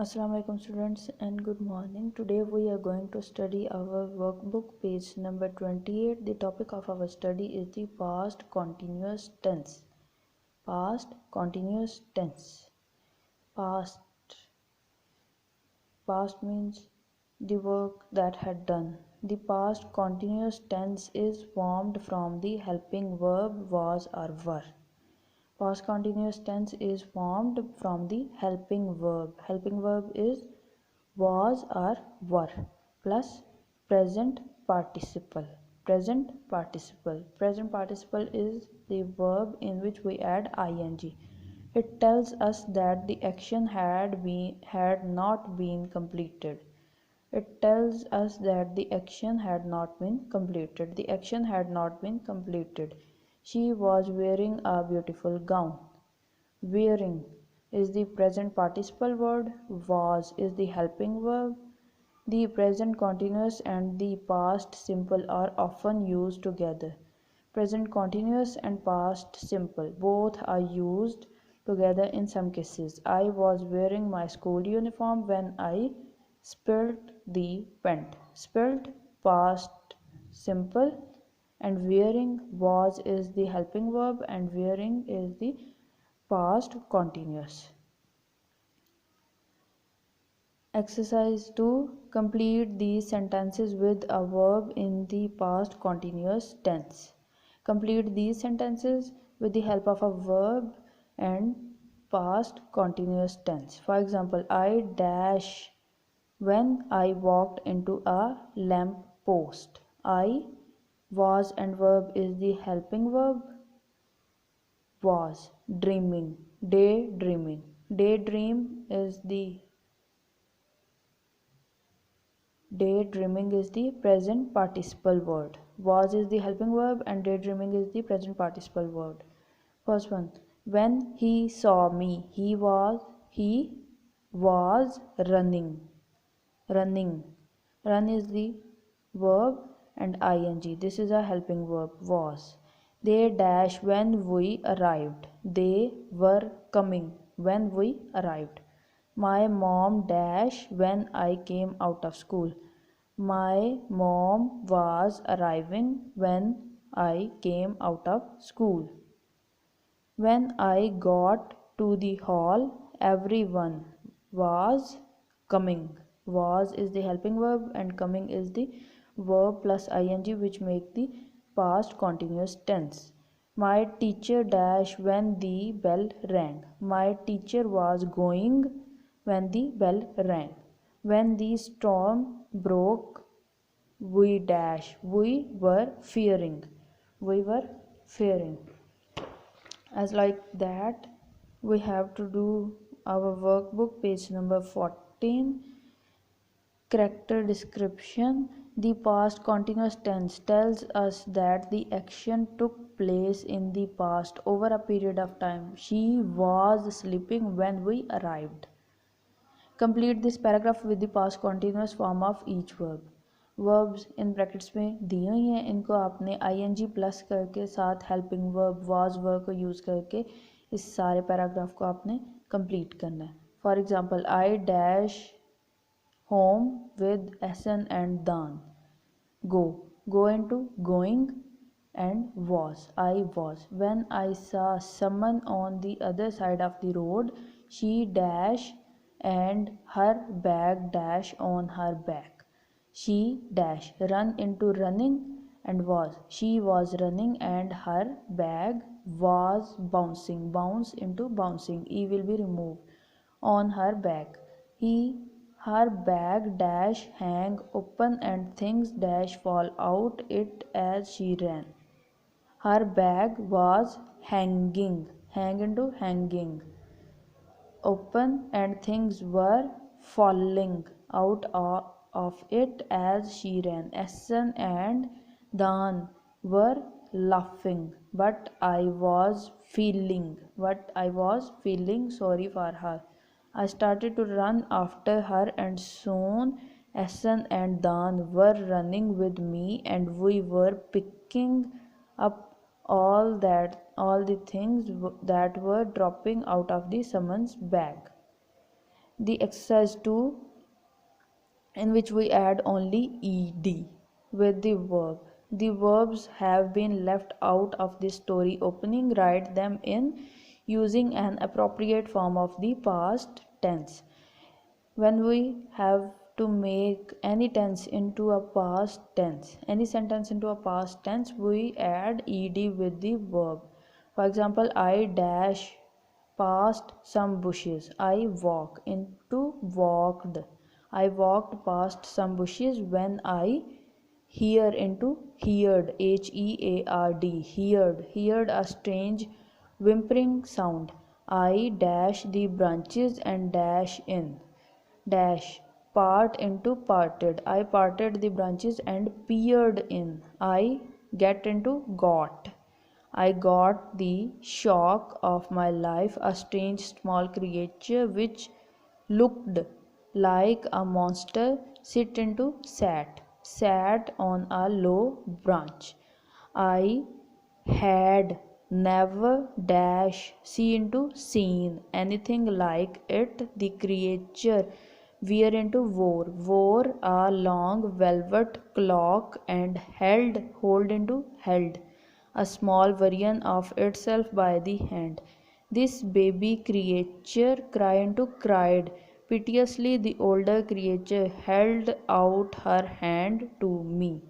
Assalamu alaikum students and good morning. Today we are going to study our workbook page number 28. The topic of our study is the past continuous tense. Past continuous tense. Past. Past means the work that had done. The past continuous tense is formed from the helping verb was or were. Past continuous tense is formed from the helping verb. Helping verb is was or were plus present participle. Present participle is the verb in which we add ing. It tells us that the action had not been completed. It tells us that the action had not been completed. The action had not been completed. She was wearing a beautiful gown. Wearing is the present participle word. Was is the helping verb. The present continuous and the past simple are often used together. Present continuous and past simple both are used together in some cases. I was wearing my school uniform when I spilled the paint. Spilled past simple and wearing was is the helping verb and wearing is the past continuous. Exercise 2. Complete these sentences with a verb in the past continuous tense. Complete these sentences with the help of a verb and past continuous tense. For example, I dash when I walked into a lamp post. I was and verb is the helping verb. Was dreaming. Daydreaming. Daydreaming is the present participle word. Was is the helping verb and daydreaming is the present participle word. First one. When he saw me, he was running. Running. Run is the verb and ing. This is a helping verb. Was. They dash when we arrived. They were coming when we arrived. My mom dash when I came out of school. My mom was arriving when I came out of school. When I got to the hall, everyone was coming. Was is the helping verb and coming is the verb plus ing which make the past continuous tense. My teacher dash when the bell rang. My teacher was going when the bell rang. When the storm broke, we dash. We were fearing. We were fearing. As like that, we have to do our workbook page number 14. Character description. The past continuous tense tells us that the action took place in the past over a period of time. She was sleeping when we arrived. Complete this paragraph with the past continuous form of each verb. Verbs in brackets में दिए हुई हैं, इनको आपने ing plus करके साथ helping verb was verb को use करके इस सारे पैराग्राफ को आपने कंप्लीट करना है. For example, I dash home with essence and दान. Go into going and was. I was. When I saw someone on the other side of the road, she dash and her bag dash on her back. She dash run into running and was. She was running and her bag was bouncing. Bounce into bouncing. E will be removed. On her back. Her bag dash hang open and things dash fall out it as she ran. Her bag was hanging. Hang into hanging. Open and things were falling out of it as she ran. Essen and Dan were laughing. But I was feeling sorry for her. I started to run after her and soon Essen and Dan were running with me and we were picking up all the things that were dropping out of the someone's bag. the exercise 2, in which we add only ed with the verb. The verbs have been left out of the story opening. Write them in using an appropriate form of the past tense. When we have to make any tense into a past tense, any sentence into a past tense, we add ed with the verb. For example, I dash past some bushes. I walk into walked. I walked past some bushes when I hear into heard, heard a strange whimpering sound. I dash the branches and dash in. Dash part into parted. I parted the branches and peered in. I get into got. I got the shock of my life. A strange small creature which looked like a monster sit into sat on a low branch. I had never dash see into seen anything like it. The creature wear into wore a long velvet cloak and hold into held a small version of itself by the hand. This baby creature cried piteously. The older creature held out her hand to me.